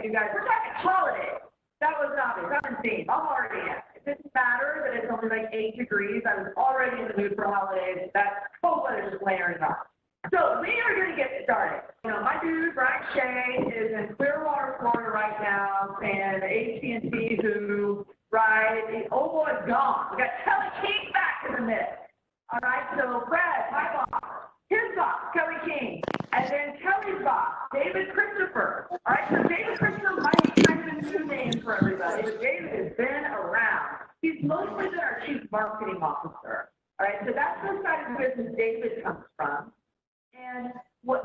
you guys. We're talking holidays. That was obvious. I'm in theme. I'm already in. It didn't matter that it's only like 8 degrees. I was already in the mood for holidays. That cold weather just layering on. So we are going to get started. You know, my dude, Brian Shea, is in Clearwater, Florida right now, and AT&T who, right, the old boy's gone. We got Kelly King back in the mix. All right, so Fred, my boss, his boss, Kelly King, and then Kelly's boss, David Christopher. All right, so David Christopher might be kind of a new name for everybody, but David has been around. He's mostly been our chief marketing officer. All right, so that's the side of the business David comes from. And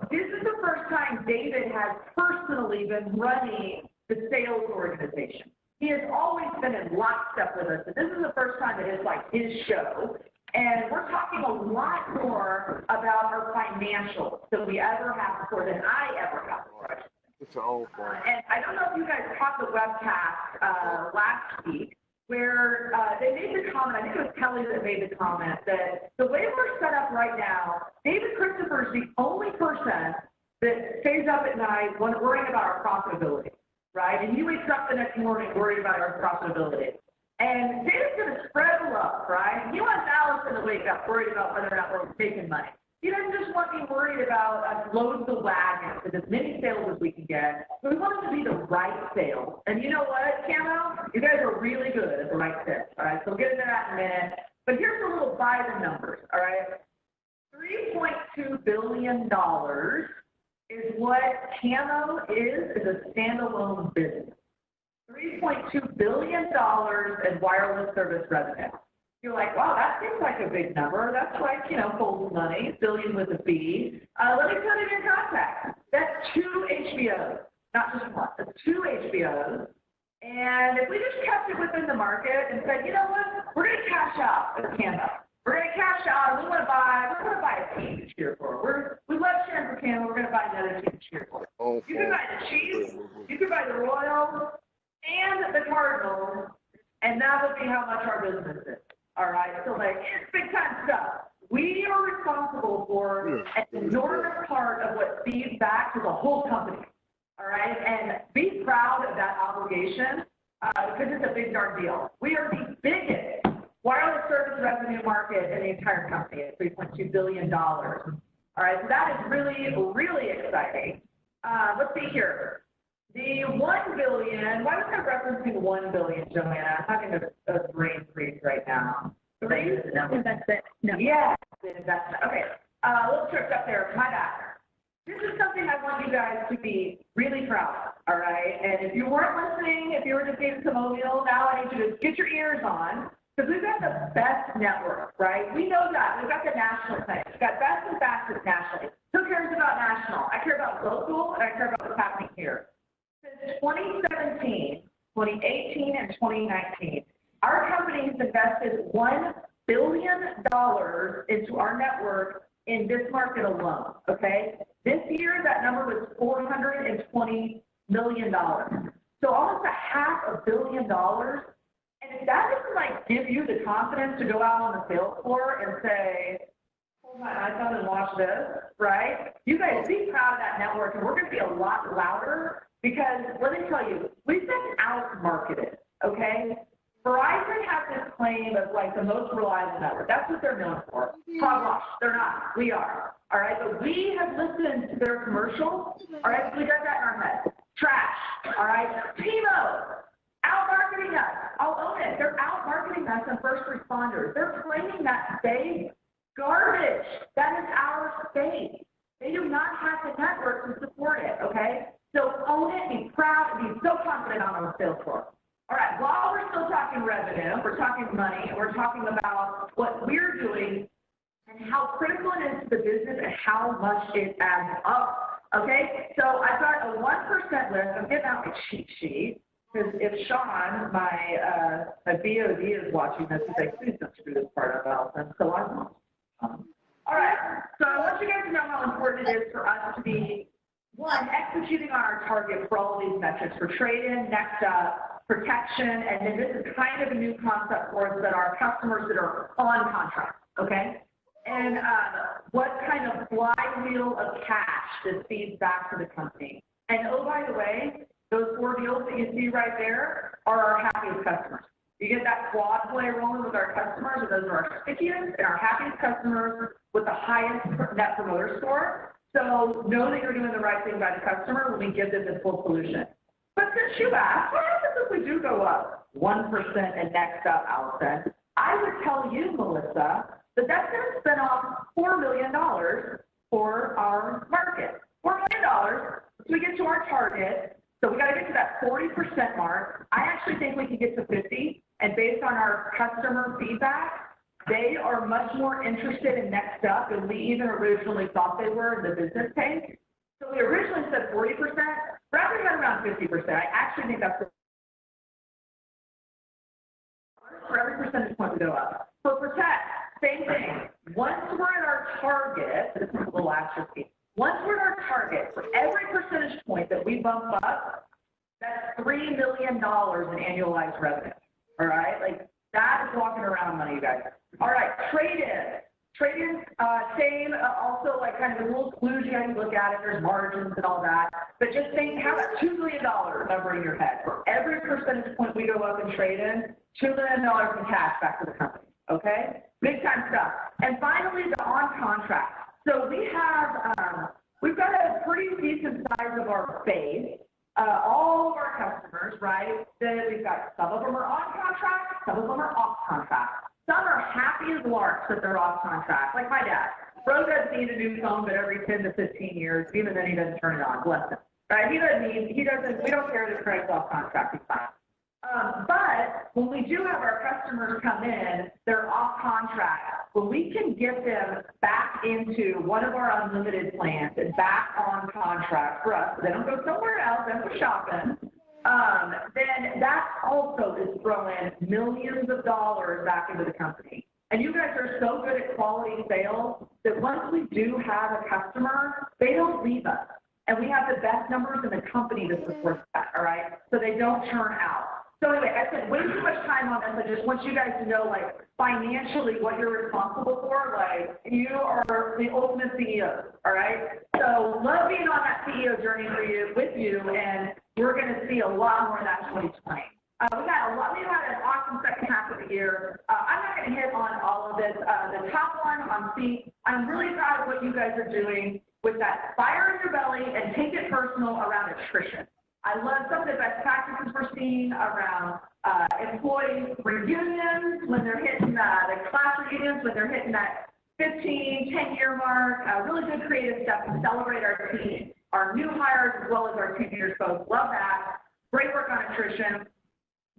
this is the first time David has personally been running the sales organization. He has always been in lockstep with us, and this is the first time that it's like his show. And we're talking a lot more about our financials than we ever have before, than I ever have before. It's all fun. And I don't know if you guys caught the webcast last week, where they made the comment, I think it was Kelly that made the comment, that the way we're set up right now, David Christopher is the only person that stays up at night worrying about our profitability, right? And he wakes up the next morning worried about our profitability. And David's going to spread the love, right? He wants Allison to wake up worried about whether or not we're making money. He doesn't just want me worried about us load the wagon with as many sales as we can get. We want them to be the right sales. And you know what, KAMO? You guys are really good at the right sales, all right? So we'll get into that in a minute. But here's a little by the numbers, all right? $3.2 billion is what KAMO is as a standalone business. $3.2 billion in wireless service revenue. You're like, wow, that seems like a big number. That's like, you know, cold money, billion with a B. Let me put it in context. That's 2 HBOs, not just one. That's 2 HBOs. And if we just kept it within the market and said, you know what, we're going to cash out at KAMO. We're going to cash out, and we're going to buy a team to cheer for. We love cheering for KAMO. We're going to buy another team to cheer for. You can buy the Chiefs, you can buy the Royals, and the Cardinals, and that would be how much our business is. All right, so like, it's big time stuff. We are responsible for an enormous part of what feeds back to the whole company. All right, and be proud of that obligation because it's a big darn deal. We are the biggest wireless service revenue market in the entire company at $3.2 billion. All right, so that is really, really exciting. Let's see here. The $1 billion, why was I referencing $1 billion, Joanna? I'm having a brain freeze right now. Investment. No. Yeah, investment. Okay, let's tripped up there. My bad. This is something I want you guys to be really proud of, all right? And if you weren't listening, if you were just being familial, now I need you to get your ears on, because we've got the best network, right? We know that. We've got the national thing. We've got best and fastest nationally. Who cares about national? I care about local, and I care about what's happening here. Since 2017, 2018, and 2019, our company has invested $1 billion into our network in this market alone, okay? This year, that number was $420 million. So almost $500 million. And if that doesn't, like, give you the confidence to go out on the sales floor and say, hold my iPhone and watch this, right? You guys be proud of that network, and we're going to be a lot louder. Because let me tell you, we've been out-marketed, okay? Verizon has this claim of like the most reliable network. That's what they're known for. Hogwash. They're not. We are. All right? But we have listened to their commercials. All right? We got that in our head. Trash. All right? T-Mobile. Out-marketing us. I'll own it. They're out-marketing us and first responders. They're claiming that space. Garbage. That is our space. They do not have the network to support it, okay? So own it, be proud, and be so confident on our sales floor. All right, while we're still talking revenue, we're talking money, and we're talking about what we're doing and how critical it is to the business and how much it adds up, okay? So I've got a 1% list. I'm getting out my cheat sheet, because if Sean, my BOD is watching this, he's like, please don't screw this part up, Allison. So I won't. All right, so I want you guys to know how important it is for us to be, one, executing on our target for all of these metrics, for trade-in, next up, protection, and then this is kind of a new concept for us that our customers that are on contract, okay? And what kind of flywheel of cash this feeds back to the company. And oh, by the way, those 4 deals that you see right there are our happiest customers. You get that quad play rolling with our customers, and those are our stickiest and our happiest customers with the highest net promoter score. So know that you're doing the right thing by the customer when we give them this full solution. But since you asked, what happens if we do go up 1% and next up, Allison? I would tell you, Melissa, that that's going to spin off $4 million for our market. $4 million, so we get to our target. So we got to get to that 40% mark. I actually think we can get to 50, and based on our customer feedback, they are much more interested in next up than we even originally thought they were in the business case. So we originally said 40%, we're actually at around 50%. I actually think that's for every percentage point we go up. For Protect, same thing. Once we're at our target, this is a little atrophy. Once we're at our target, for every percentage point that we bump up, that's $3 million in annualized revenue. All right? Like, that is walking around money, you guys. All right, trade-in. Trade-in, same, also like kind of the rules kludgy, how you look at it, there's margins and all that. But just think, have a $2 million number in your head. For every percentage point we go up in trade-in, $2 million in cash back to the company. Okay? Big time stuff. And finally, the on-contract. So we have, we've got a pretty decent size of our base, all of our customers, right? That we've got, some of them are on contract, some of them are off contract. Some are happy as larks that they're off contract, like my dad. Bro doesn't need a new phone, but every 10 to 15 years, even then he doesn't turn it on, bless him. Right? We don't care that Craig's off contract, he's fine. But when we do have our customers come in, they're off contract. When we can get them back into one of our unlimited plans and back on contract for us, so they don't go somewhere else, they don't go shopping, then that also is throwing millions of dollars back into the company. And you guys are so good at quality sales that once we do have a customer, they don't leave us. And we have the best numbers in the company to support that, all right? So they don't churn out. So anyway, I spent way too much time on this. I just want you guys to know, like, financially what you're responsible for. Like, you are the ultimate CEO, all right? So love being on that CEO journey with you, and we're going to see a lot more of that in 2020. We had an awesome second half of the year. I'm not going to hit on all of this. The top one on C, I'm really proud of what you guys are doing with that fire in your belly and take it personal around attrition. I love some of the best practices we're seeing around employee reunions when they're hitting the class reunions, when they're hitting that 15, 10-year mark. Really good creative stuff to celebrate our team, our new hires as well as our team-years folks. Love that. Great work on attrition.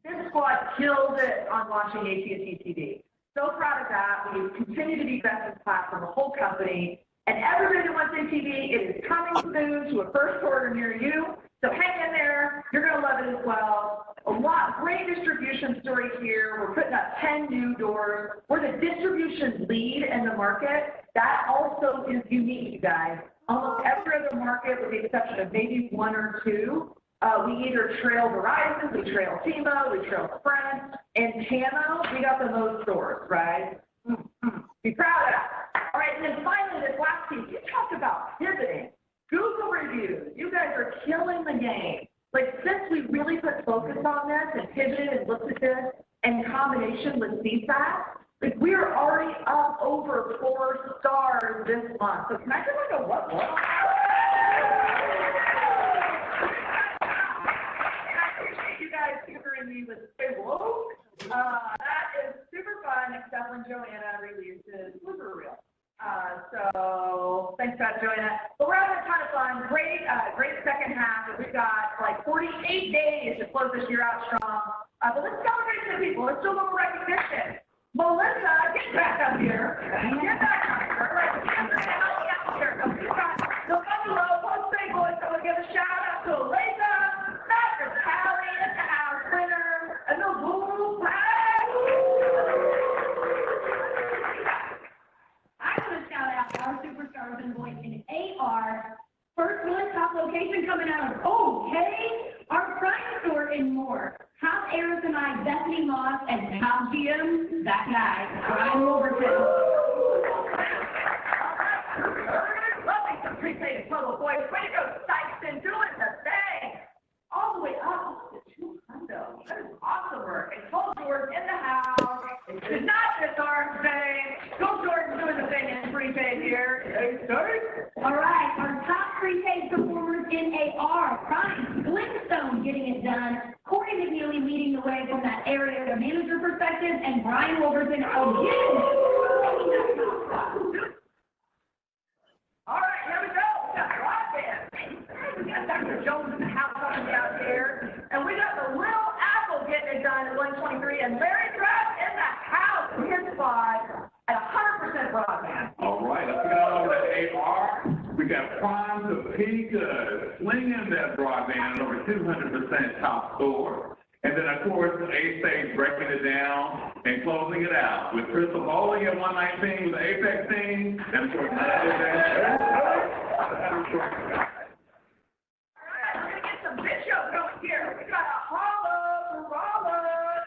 This squad killed it on launching AT&T TV. So proud of that. We continue to be best in class for the whole company. And everybody that wants ATV, it is coming soon to a first order near you. So hang in there. You're going to love it as well. Great distribution story here. We're putting up 10 new doors. We're the distribution lead in the market. That also is unique, you guys. Almost every other market, with the exception of maybe one or two, we either trail Verizon, we trail T-Mobile, we trail Sprint, and KAMO, we got the most stores, right? Be proud of that. All right, and then finally, this last piece, you talked about pivoting. Google reviews, you guys are killing the game. Like, since we really put focus on this and pivoted and looked at this in combination with feedback, like, we are already up over 4 stars this month. So can I get like a what? I appreciate you guys tutoring me with Stay Woke. That is super fun, except when Joanna releases Blooper Reel. So thanks for that, Joanna. But we're having a ton of fun. Great second half. We've got like 48 days to close this year out strong. But let's celebrate some people. Let's do a little recognition. Melissa, get back up here. Get back up here. All right, get up here. So come to row, post big boys. So we'll give a shout out to Alyssa, Dr. Callie, and the house winner, and the Google Pass. I want to shout out our superstar Boys in AR, first one top location coming out of our prime store and more. House Ayers and I, Bethany Moss, and House GM, that guy, Brian Wolverton. Lovely some prepaid little boys. Way to go, Sykeston, doing the thing. All the way up That is awesome work. And Cole Jordan in the house. It's not just our thing. Cole Jordan doing the thing in prepaid here. All right, our top prepaid performers in AR, Brian Flintstone getting it done, Corey McNeely leading the way from that area manager perspective, and Brian Wolverton again. All right, here we go. We got broadband. We got Dr. Jones in the house coming down here. And we got the Little Apple getting it done at 123. And Larry Pratt in the house. His spot at 100% broadband. All right, let's get on over to AR. We got Prime to Peak, slinging that broadband over 200% top score. And then, of course, A-Stage breaking it down and closing it out with Crystal Bowling at 119 with the Apex team. And, of course, All right, we're going to get some video going here. We got a Holla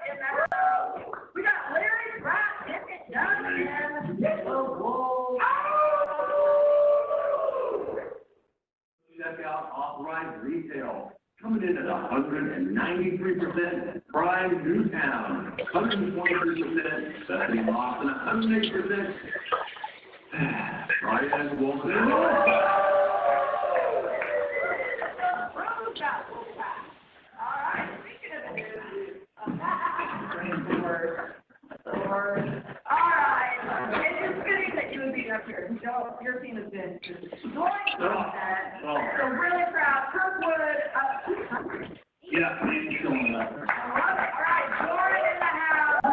in the house. We got Larry Pratt getting it done again. Whoa. Check out authorized retail. Coming in at 193%, Prime Newtown, 123%, Bethany Austin, 108%. Ryan Wilson. All right, speaking of the news, all right, it's just fitting that you would be up here. Joe, your team has been destroying content. So really proud. Kirkwood, Yeah, he's showing up. all right, Jordan in the house.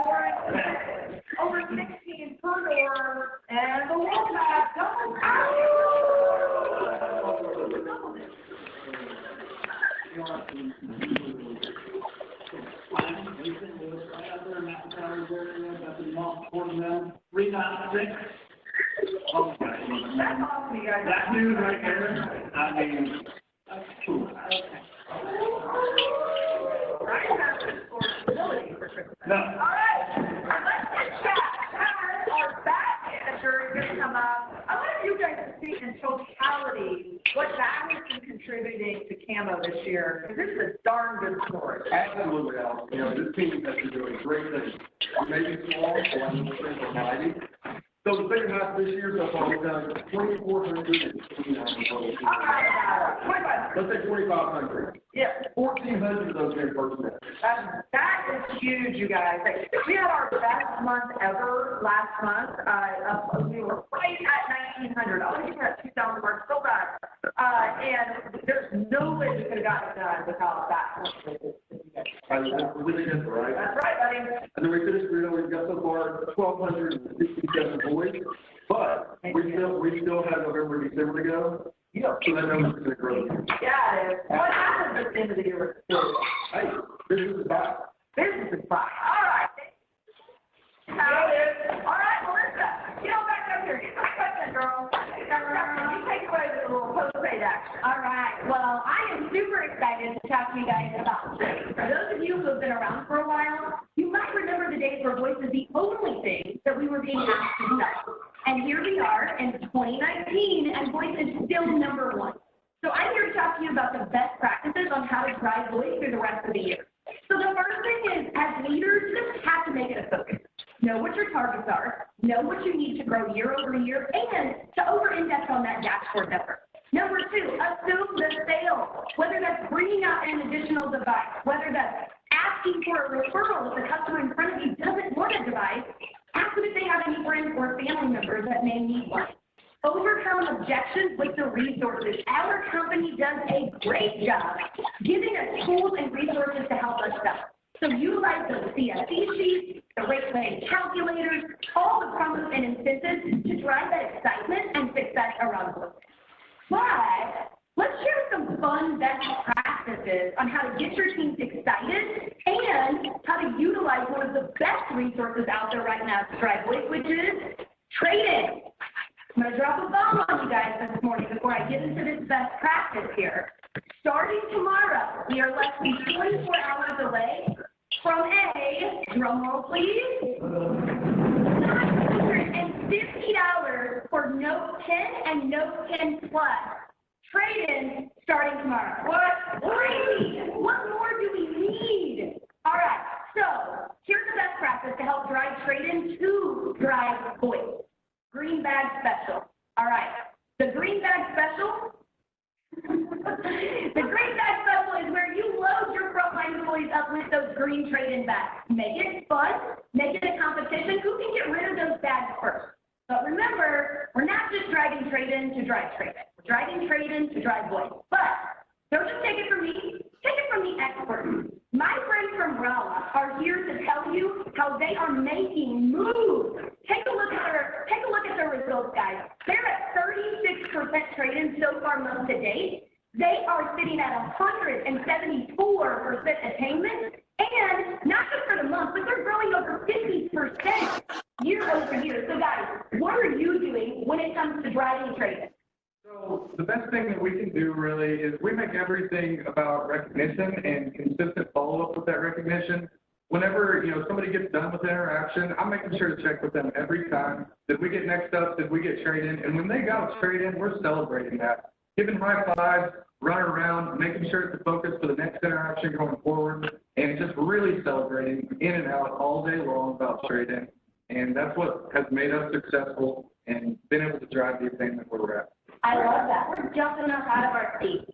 Jordan, over 16 per door, and the Wolfpack double. Oh, That's awesome, you guys. that dude right there, I mean, that's cool. Ryan has the responsibility for Christmas. No. All right, let's get chat. Our back manager is going to come up. I want you guys to see in totality what that has been contributing to KAMO this year. Because this is a darn good story. Absolutely, Al. You know, this team has been doing great things. Maybe small, but I'm we're mighty. So the second half of this year, so far, we've done 2,400 total. All right, 25. Let's say 2,500. Yeah. 1,400 of those are in person. That is huge, you guys. Like, we had our best month ever last month. We were right at 1,900. I think we're at 2,000 mark, still back. And there's no way we could have gotten it done without that. We think that's right. That's right, buddy. And then we finished, you know, we've got so far 1,267 boys, but we still have November, December to go. Yeah. So that number's going to grow. Yeah, it is. What happens at the end of the year? Hey, business is back. Business is back. All right. All right, Melissa, get on back up here. Get back up, girl. You take away with a little post-paid action. All right, well, I am super excited to talk to you guys about trade. For those of you who have been around for a while, you might remember the days where voice was the only thing that we were being asked to sell. And here we are in 2019, and voice is still number one. So I'm here to talk to you about the best practices on how to drive voice through the rest of the year. So the first thing is, as leaders, you just have to make it a focus. Know what your targets are, know what you need to grow year over year, and to over-index on that dashboard number. Number two, assume the sale, whether that's bringing out an additional device, whether that's asking for a referral if the customer in front of you doesn't want a device, ask them if they have any friends or family members that may need one. Overcome objections with the resources. Our company does a great job giving us tools and resources to help us sell. So utilize those CSC sheets, the rate plan calculators, all the promos and incentives to drive that excitement and success around voice. But let's share some fun best practices on how to get your teams excited and how to utilize one of the best resources out there right now to drive voice, which is trade-in. I'm going to drop a bomb on you guys this morning before I get into this best practice here. Starting tomorrow, we are less than 24 hours away from a, drum roll please, $950 for Note 10 and Note 10 Plus. Trade-in starting tomorrow. What? Crazy! What more do we need? special. All right. The green bag special. The green bag special is where you load your frontline employees up with those green trade-in bags. Make it fun. Make it a competition. Who can get rid of those bags first? But remember, we're not just driving trade-in to drive trade-in. We're driving trade-in to drive voice. But don't just take it from me. Take it from the experts. My friends from Rala are here to tell you how they are making moves. Take a look at their results, guys. They're at 36% trade-in so far month to date. They are sitting at 174% attainment, and not just for the month, but they're growing over 50% year over year. So guys, what are you doing when it comes to driving trade-in? So the best thing that we can do really is we make everything about recognition and consistent follow-up with that recognition. Whenever, somebody gets done with the interaction, I'm making sure to check with them every time. Did we get next up? Did we get trade-in? And when they got a trade-in, we're celebrating that. Giving high fives, running around, making sure it's a focus for the next interaction going forward, and just really celebrating in and out all day long about trade-in. And that's what has made us successful and been able to drive the attainment where we're at. I love that. We're jumping up out of our seats.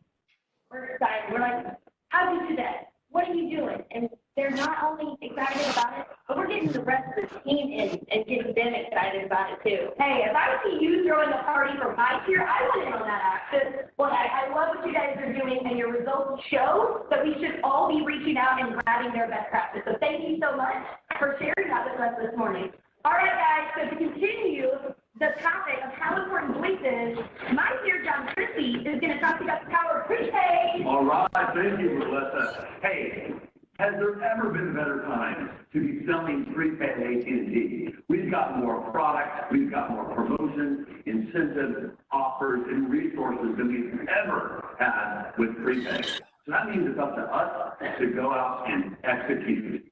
We're excited. We're like, how do you do that? What are you doing? And they're not only excited about it, but we're getting the rest of the team in and getting them excited about it too. Hey, if I would see you throwing a party for my cheer, I went in on that action. Well, I love what you guys are doing, and your results show that we should all be reaching out and grabbing their best practice. So thank you so much for sharing that with us this morning. All right, guys, so to continue the topic of how important voice is, my dear John Christie is going to talk about the power of prepaid. All right, thank you, Melissa. Hey, has there ever been a better time to be selling prepaid AT&T? We've got more products, we've got more promotions, incentives, offers, and resources than we've ever had with prepaid. So that means it's up to us to go out and execute.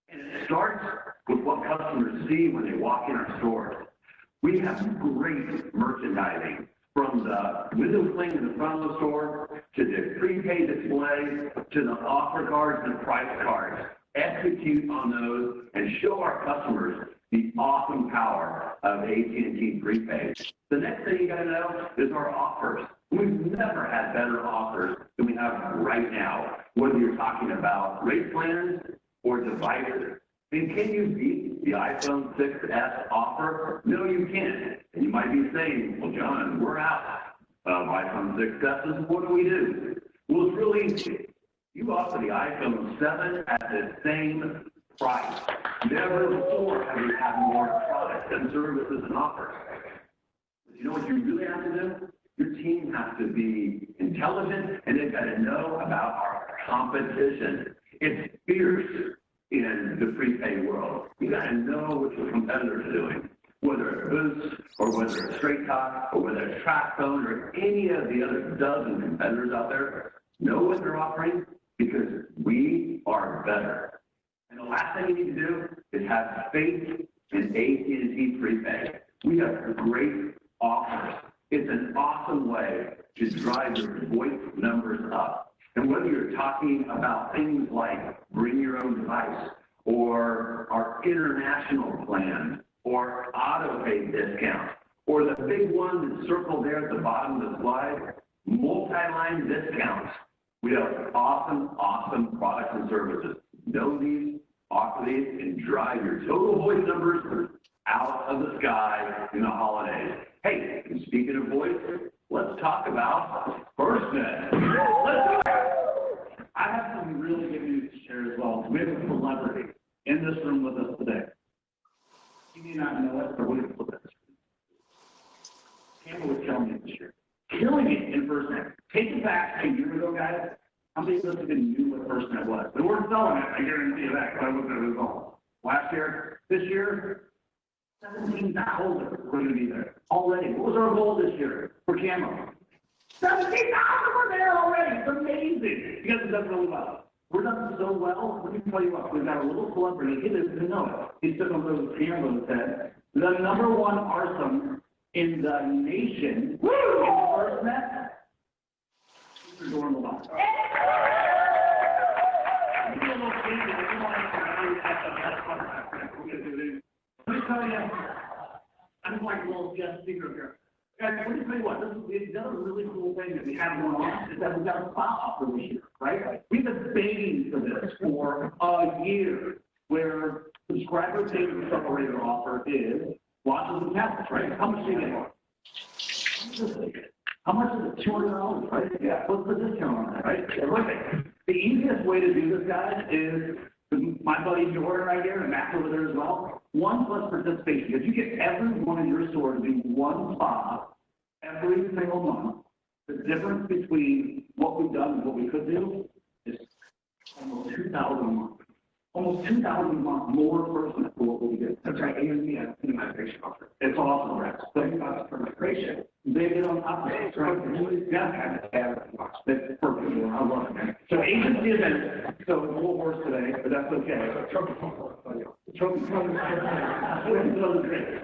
And it starts with what customers see when they walk in our stores. We have great merchandising, from the window cling in the front of the store, to the prepaid display, to the offer cards and price cards. Execute on those and show our customers the awesome power of AT&T prepaid. The next thing you gotta know is our offers. We've never had better offers than we have right now, whether you're talking about rate plans or devices. And can you beat the iPhone 6s offer? No, you can't. And you might be saying, well, John, we're out of iPhone 6s. What do we do? Well, it's really easy. You offer the iPhone 7 at the same price. Never before have we had more products and services and offers. But you know what you really have to do? Your team has to be intelligent, and they've got to know about our competition. It's fierce in the prepaid world. You got to know what your competitors are doing, whether it's Boost or whether it's Straight Talk or whether it's TracFone or any of the other dozen competitors out there. Know what they're offering, because we are better. And the last thing you need to do is have faith in AT&T prepaid. We have great offers. It's an awesome way to drive your voice numbers up. And whether you're talking about things like bring your own device, or our international plan, or auto pay discount, or the big one that's circled there at the bottom of the slide, multi-line discounts. We have awesome products and services. Know these, offer these, and drive your total voice numbers out of the sky in the holidays. Hey, and speaking of voice, let's talk about FirstNet. Let's do it. I have some really good news to share as well. We have a celebrity in this room with us today. You may not know it, but we're going to flip it. KAMO was killing it this year. Killing it in FirstNet. Take it back a year ago, guys. How many of us even knew what FirstNet was? We weren't selling it, I guarantee you that, because I looked at the results. Last year, this year, 17,000 are going to be there already. What was our goal this year for KAMO? 17,000 were there already. It's amazing. You guys have done really well. We're done so well. Let me tell you what. We've got a little celebrity. He doesn't even know it. He took over the camera and said, the #1 arson in the nation in FirstNet. Mr. Dorn Lamont. Let me tell you, I just like a little guest speaker up here. And let me tell you what, this is the other really cool thing that we have going on is that we've got a spot offer this year, right? We've been begging for this for a year, where subscriber pay accelerator offer is watches and tablets, right? How much do you get? How much is it? $200, right? Yeah. What's the discount on that, right? Perfect. The easiest way to do this, guys, is my buddy Jordan right here and Matt over there as well. 1+ participation. If you get every one of your stores to do one spot every single month, the difference between what we've done and what we could do is almost 2,000 a month. Almost 2,000 a month more person for what we did. That's right, and we have a migration offer. It's awesome, right? $30 for migration. They get on top of it. That's right. Yeah. That's perfect. I love it, man. So agency event, so it's a little worse today, but that's okay. Trophy. So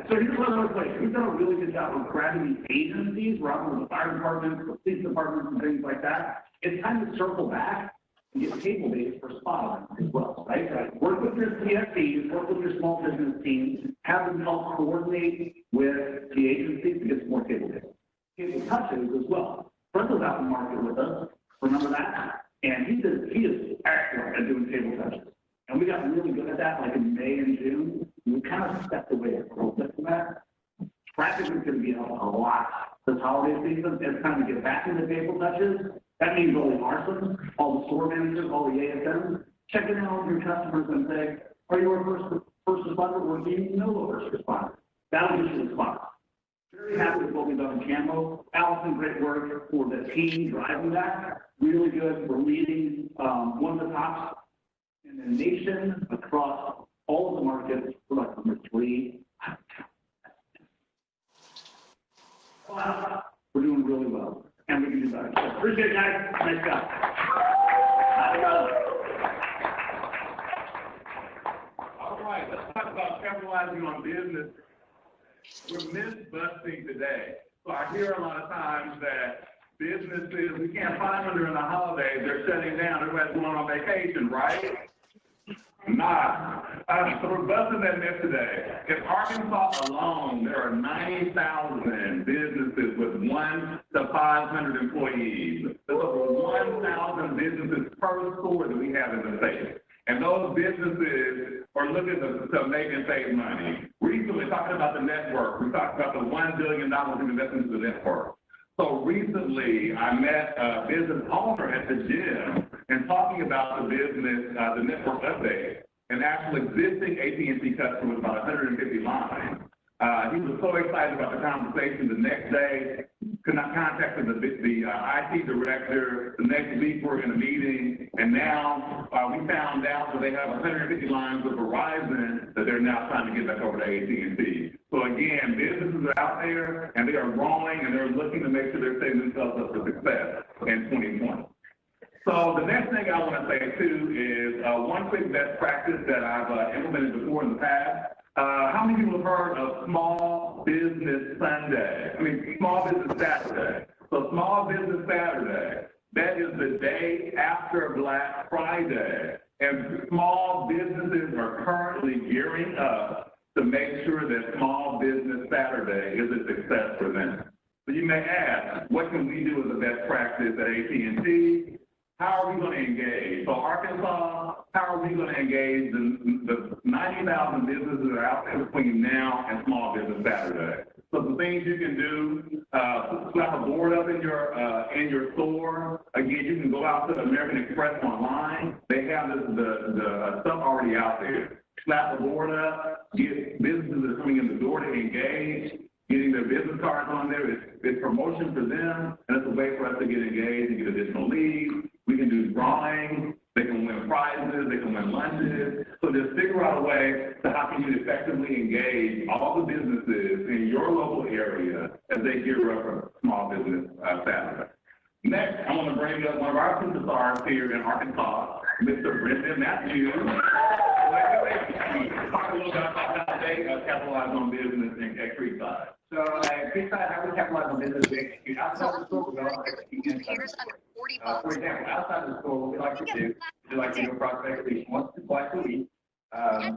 here's one other place. We've done a really good job of grabbing these agencies, working with the fire departments, the police departments, and things like that. It's time to circle back and get table days for spot as well, right? Work with your CSPs, work with your small business teams, have them help coordinate with the agencies to get some more table days. Table touches as well. Brent was out in the market with us, remember that? And he is excellent at doing table touches. And we got really good at that, like in May and June. We kind of stepped away a little bit from that. Traffic is going to be up a lot this holiday season. It's time to get back into table touches. That means all the arsons, all the store managers, all the ASMs, checking out with your customers and say, are you a first responder or do you know a first responder? That'll get you the spot. Very happy with what we've done in KAMO. Allison, great work for the team driving that. Really good. We're leading one of the tops in the nation across all of the markets. We're like number 3. Wow. We're doing really well. And we can do better. So appreciate it, guys. Nice job. All right, let's talk about capitalizing on business. We're myth-busting today. So I hear a lot of times that businesses, we can't find them during the holidays, they're shutting down, everybody's going on vacation, right? Nah. So we're busting that myth today. In Arkansas alone, there are 90,000 businesses with 1 to 500 employees. There's over 1,000 businesses per store that we have in the state. And those businesses are looking to make and save money. Recently, talking about the network, we talked about the $1 billion in investments in the network. So recently, I met a business owner at the gym and talking about the business, the network update, and actual existing AT&T customers, about 150 lines. He was so excited about the conversation. The next day, contacted the IT director. The next week, we're in a meeting, and now we found out that they have 150 lines with Verizon that they're now trying to get back over to AT&T. So again, businesses are out there, and they are growing, and they're looking to make sure they're setting themselves up for success in 2020. So the next thing I want to say, too, is one quick best practice that I've implemented before in the past. How many people have heard of Small Business Sunday? Small Business Saturday. So Small Business Saturday, that is the day after Black Friday. And small businesses are currently gearing up to make sure that Small Business Saturday is a success for them. So you may ask, what can we do as a best practice at AT&T? How are we going to engage? So Arkansas, how are we going to engage the 90,000 businesses that are out there between now and Small Business Saturday? So some things you can do, slap a board up in your store. Again, you can go out to American Express online. They have the stuff already out there. Slap the board up, get businesses that are coming in the door to engage. Getting their business cards on there is promotion for them, and it's a way for us to get engaged and get additional leads. We can do drawings. They can win prizes. They can win lunches. So just figure out a way to how can you effectively engage all the businesses in your local area as they gear up for Small Business Saturday. Next, I want to bring up one of our superstars here in Arkansas, Mr. Brendan Matthews. Talk a little bit about how they capitalize on business at Creekside. So at Creekside, how we capitalize on business, we execute outside the store, we also execute inside. For example, outside the store, what we like to do is we like to do a prospect at least once to twice a week.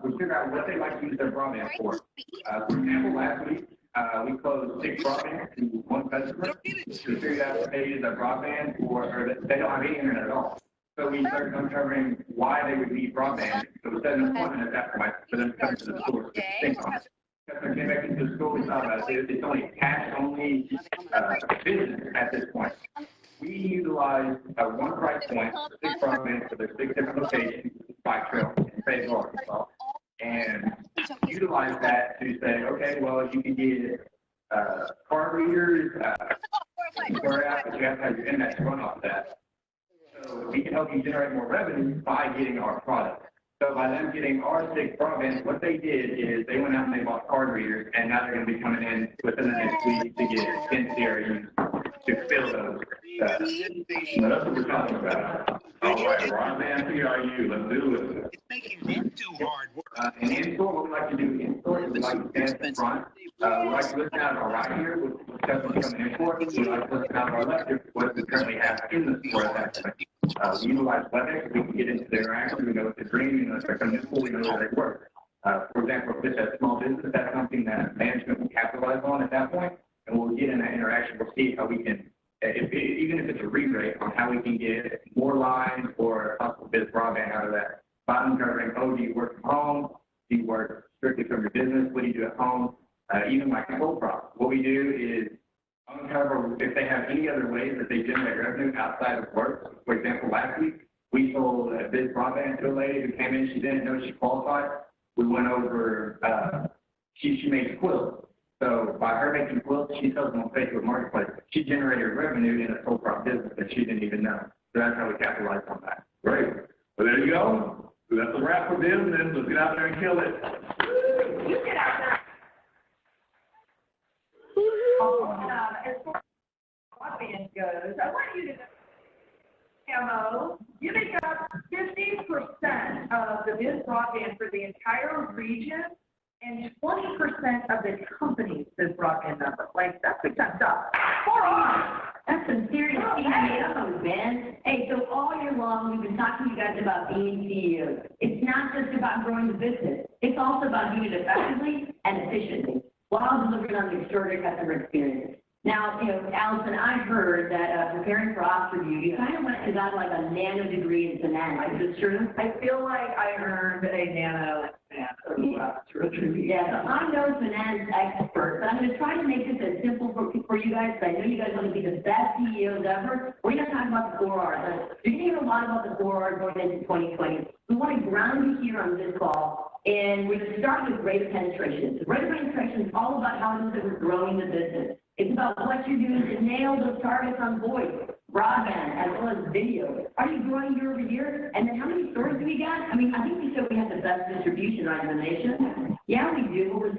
We figure out what they like to use their broadband for. For example, last week, we closed 6 broadband to 1 customer. We figured out that they use our broadband or that they don't have any internet at all. So we started uncovering why they would need broadband. So we set an appointment at that point for them to come to the store to think on it. Customer came back into the store, we saw that it's only cash-only business at this point. We utilized one price point for 6 broadband for their 6 different locations, Bike Trail and Fayetteville, Arkansas, and utilize that to say, okay, well, you can get card readers, where out, but you have to have your internet to run off that. So we can help you generate more revenue by getting our product. So by them getting our 6 broadband, what they did is they went out and they bought card readers, and now they're going to be coming in within the next week to get 10 CRUs to fill those. That's what we're talking about. All right, broadband CRU, let's do it. It's making them do hard work. And in-store, what we like to do in-store is we like to stand in front. We like to listen out of our right here with customers coming in for it. We like to listen out of our left here with what we currently have in the store at that point. We utilize WebEx. We can get into their interaction. We know what they're dreaming. We know if they're coming in school. We know how they work. For example, if it's a small business, that's something that management will capitalize on at that point, and we'll get in that interaction. We'll see how we can, even if it's a re-rate, on how we can get more lines or possible biz broadband out of that. By uncovering, oh, do you work from home? Do you work strictly from your business? What do you do at home? Even like cold prop. What we do is uncover if they have any other ways that they generate revenue outside of work. For example, last week, we sold a biz broadband to a lady who came in. She didn't know she qualified. We went over, she makes quilts. So by her making quilts, she sells them on Facebook Marketplace. She generated revenue in a cold prop business that she didn't even know. So that's how we capitalized on that. Great. Well, there you go. So that's a wrap for business. Let's get out there and kill it. You get out there. As far as broadband goes, I want you to know, KAMO, you make up 50% of the biz broadband for the entire region and 20% of the company's biz broadband number. Like, that's big time stuff. For us. That's some serious CEOs, man. Hey, so all year long, we've been talking to you guys about being CEOs. It's not just about growing the business. It's also about doing it effectively and efficiently while delivering on the extraordinary customer experience. Now, Allison, I heard that preparing for ops review, you kind of went and got like a nano degree in finance. Is this true? I feel like I earned a nano. Yeah, so I'm no finance expert, but I'm going to try to make this as simple for you guys, because I know you guys want to be the best CEOs ever. We're going to talk about the 4 R's. You're going to hear a lot about the 4 R's going into 2020. We want to ground you here on this call, and we're going to start with greater penetration. So greater penetration is all about how it is that we're growing the business. It's about what you're doing to nail those targets on voice, broadband, as well as video. Are you growing year over year? And then how many stores do we got? I mean, I think we show we have the best distribution right in the nation. Yeah, we do. We're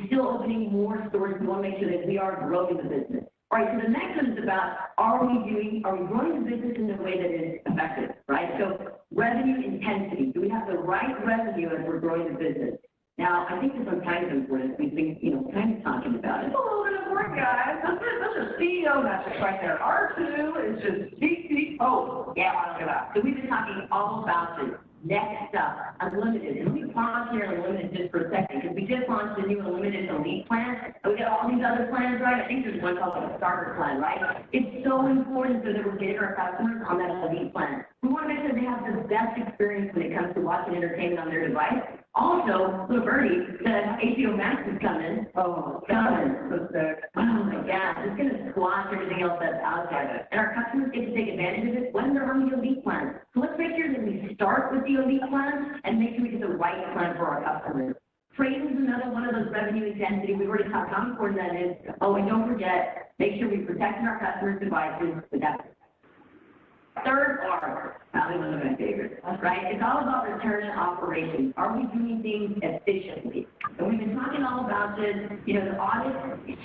still opening more stores. We want to make sure that we are growing the business. All right, so the next one is about, are we growing the business in a way that is effective, right? So revenue intensity. Do we have the right revenue as we're growing the business? Now, I think this one's kind of important. We've been, kind of talking about it. It's a little bit important, guys. That's a CEO message right there. R2 is just CEO. Yeah, so we've been talking all about this. Next up, Unlimited. And let me pause here on Unlimited just for a second, because we just launched a new Unlimited Elite plan, and we got all these other plans, right? I think there's one called like a starter plan, right? It's so important so that we're getting our customers on that Elite plan. We want to make sure they have the best experience when it comes to watching entertainment on their device. Also, little Bernie said HBO Max is coming. Oh, coming. So sick. Oh my gosh, it's going to squash everything else that's out there. And our customers get to take advantage of it when they're on the Elite plan. So let's make sure that we start with the Elite plan and make sure we get the right plan for our customers. Trade is another one of those revenue intensity. We've already talked how important that is. Oh, and don't forget, make sure we're protecting our customers' devices with that. Third R, probably one of my favorites, right? It's all about return on operations. Are we doing things efficiently? And we've been talking all about this. The audit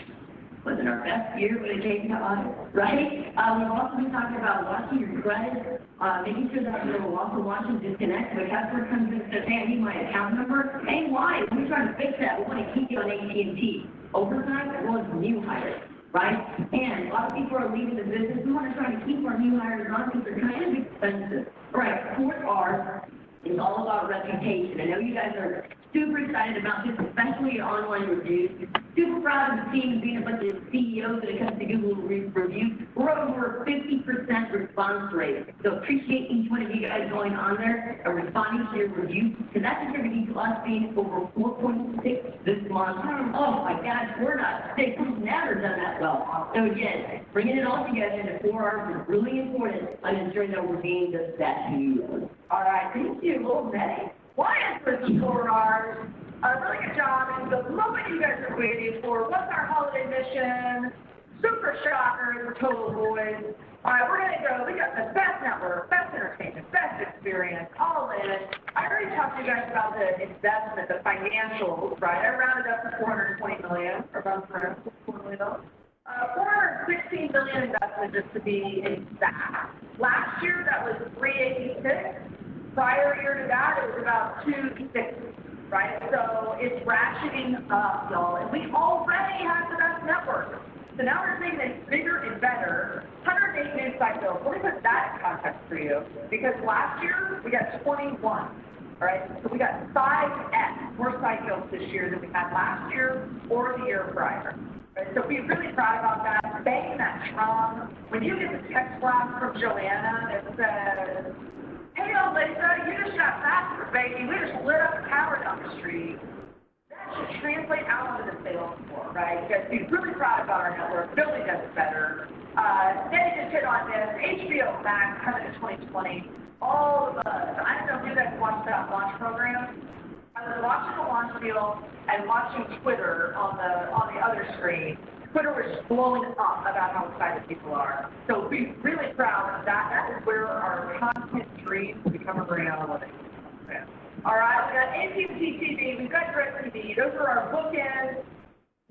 wasn't our best year when it came to audit, right? We've also been talking about watching your credit, making sure that we're also watching disconnect. If a customer comes in and says, hey, I need my account number. Hey, why? We're trying to fix that. We want to keep you on AT&T. Overtime, as well as new hires. Right? And a lot of people are leaving the business. We want to try to keep our new hires on because they're kind of expensive. All right, 4th R is all about reputation. I know you guys are super excited about this, especially online reviews. Super proud of the team being a bunch of CEOs when it comes to Google reviews. We're over a 50% response rate. So appreciate each one of you guys going on there and responding to your reviews, because that's contributing to us being over 4.6 this month. Oh my gosh, we're not sick. We've never done that well. So again, bringing it all together in the 4 R's is really important on ensuring that we're being the best you. All right, thank you, little Nettie. Why is this 4 R's? Really good job. And the moment you guys are waiting for, what's our holiday mission? Super shocker, the total boys. All right, we're going to go. We got the best network, best entertainment, best experience, all in. I already talked to you guys about the investment, the financials, right? I rounded up to $420 million, or about $4 million. $416 million investment, just to be exact. Last year, that was $386. Prior year to that, it was about $260. Right? So it's ratcheting up, y'all. And we already have the best network. So now we're saying that it's bigger and better. 108 new site builds. Let me put that in context for you. Because last year, we got 21. All right? So we got 5x more site builds this year than we had last year or the year prior. Right? So we're really proud about that. Banging that drum. When you get the text blast from Joanna that says, "Hey, old Lisa, you just got faster, baby. We just lit up a tower down the street." That should translate out onto the sales floor, right? Because we're really proud about our network. Building does it better. Then just hit on this. HBO Max coming to 2020. All the buzz. I don't know if you guys watched that launch program. I was watching the launch deal and watching Twitter on the other screen. Twitter was blowing up about how excited people are. So be really proud of that. That is where our content dreams become a reality. All right, we got AT&T TV, we've got DirecTV. Those are our bookends.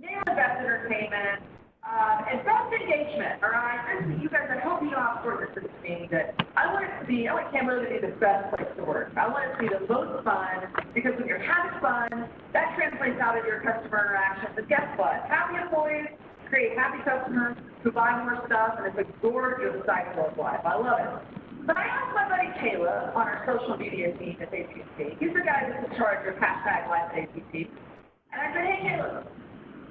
Nail the best entertainment. And best engagement, all right? You guys, I hope you all support this with me, that I want KAMO to be the best place to work. I want it to be the most fun, because when you're having fun, that translates out of your customer interactions. And guess what? Happy employees create happy customers who buy more stuff, and it's a gorgeous cycle of life. I love it. But I asked my buddy Caleb on our social media team at AT&T. He's the guy that's in charge of #LifeAT. And I said, "Hey, Caleb,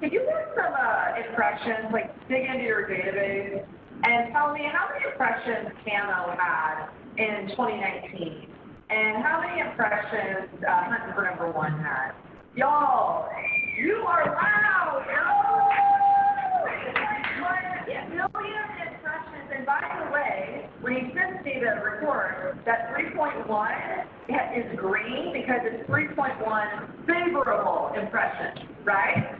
can you get some impressions, like dig into your database, and tell me how many impressions KAMO had in 2019, and how many impressions Hunting for Number One had?" Y'all, you are loud, yo! 1 million impressions, and by the way, when he sends me the report, that 3.1 is green because it's 3.1 favorable impressions, right?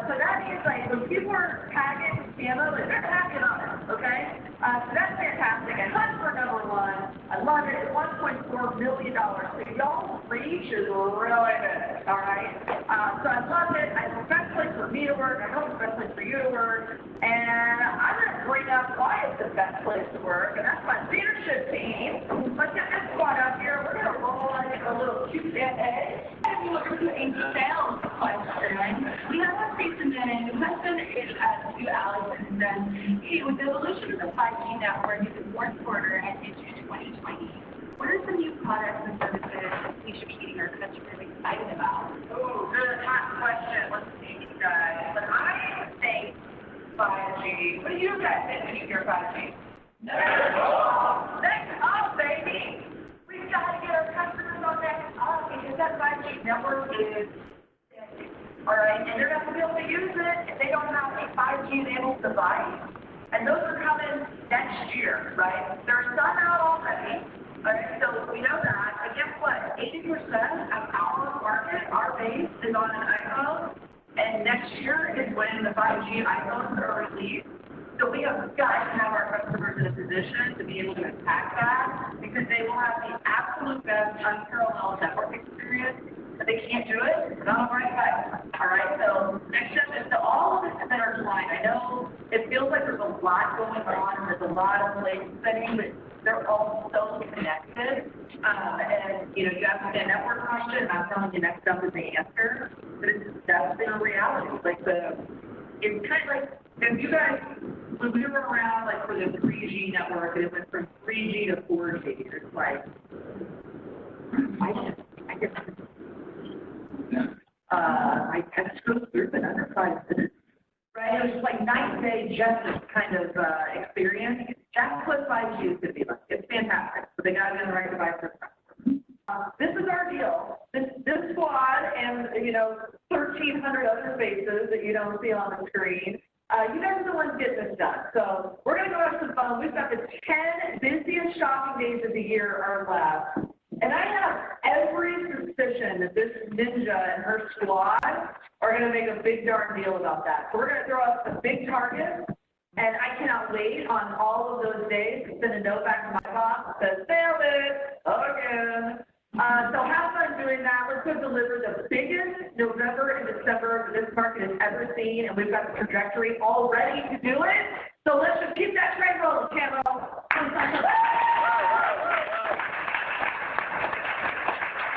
So that means, like, when people are tagging KAMO, like, they're tagging on it, okay? So that's fantastic. And Hunt for Number One, I love it. It's $1.4 million. So y'all's reach is really good, all right? So I love it. It's the best place for me to work. I hope it's the best place for you to work. And I'm going to bring up why it's the best place to work, and that's my leadership team. Let's get this squad up here. We're going to roll on a little Q&A. If you look at a sales question, we have one piece submitted. The question is to Alex, and then, hey, with the evolution of the 5G network in the fourth quarter and into 2020, what are some new products and services we should be getting our customers excited about? Oh, good, hot question. Let's see, you guys. But I think 5G. What do you guys think when you hear 5G? Next up, baby. We've got to get our customers on next up, because that 5G network is, all right, and they're not going to be able to use it if they don't have a 5G-enabled device. And those are coming next year, right? There are some out already. All right, so we know that. But guess what? 80% of our market, our base, is on an iPhone. And next year is when the 5G iPhones are released. So we have got to have our customers in a position to be able to attack that, because they will have the absolute best unparalleled network experience. But they can't do it, not on the right side. All right, so next step is to all of this is intertwined. I know it feels like there's a lot going on, and there's a lot of place spending, but they're all so connected. And, you know, you ask me a network question, and I'm telling you next up is the answer. But that's been a reality. Like, it's kind of like, if you guys, when we were around, like, for the 3G network, and it went from 3G to 4G, it's like, I just group in under 5 minutes. Right? It was just like night and day justice kind of experience. That's what 5G is going to be like. It's fantastic. So they got to be on the right device for this is our deal. This squad and, 1,300 other faces that you don't see on the screen. You guys are the ones getting this done. So we're going to go have some fun. We've got the 10 busiest shopping days of the year are left. And I have every suspicion that this ninja and her squad are going to make a big darn deal about that. So we're going to throw out some big targets. And I cannot wait on all of those days to send a note back to my boss that says, failed it again. So have fun doing that. Let's go deliver the biggest November and December this market has ever seen, and we've got the trajectory all ready to do it. So let's just keep that train rolling, KAMO.